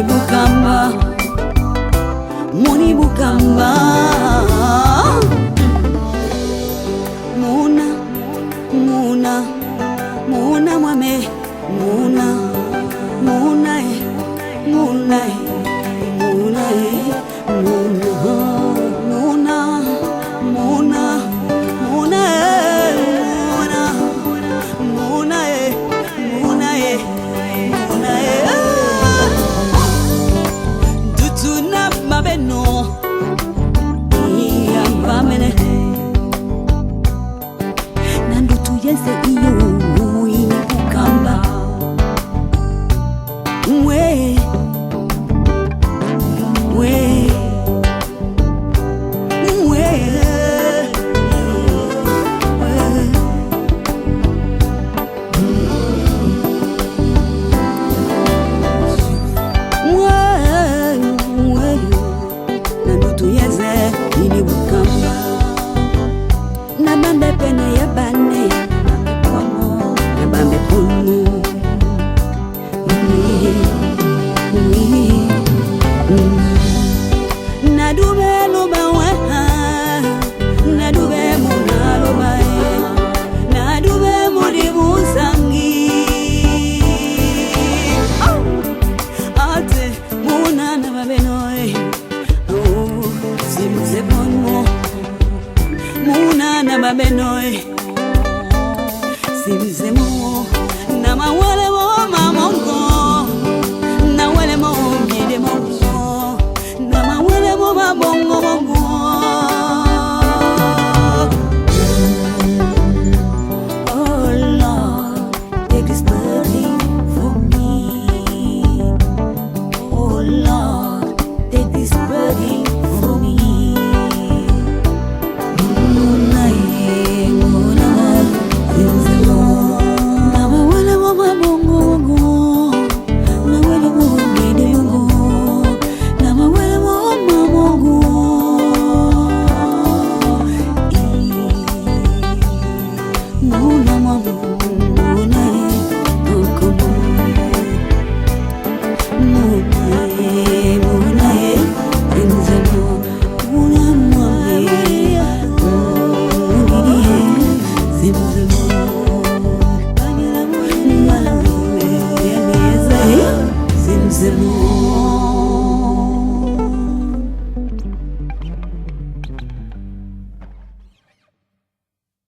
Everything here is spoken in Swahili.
Bukamba, Muni Bukamba, Muna, Muna, Muna Mwame, Muna, Muna, Muna, Muna, Muna, Muna, Muna, Muna, Muna, Muna, Dutuna Mabeno, Yambamene, Nandutu Yese iyo Muni Bukamba, Mwe, Mwe, Mwe, Nandutu Yese ini Bukamba, Nabambe pene ya bane, Nabambe pumu, Nadube luba weha, Nadube muna luba e, Nadube mudibu sangi. Ate muna na babenoe, oh, simuze bonmo, Muna na babenoe.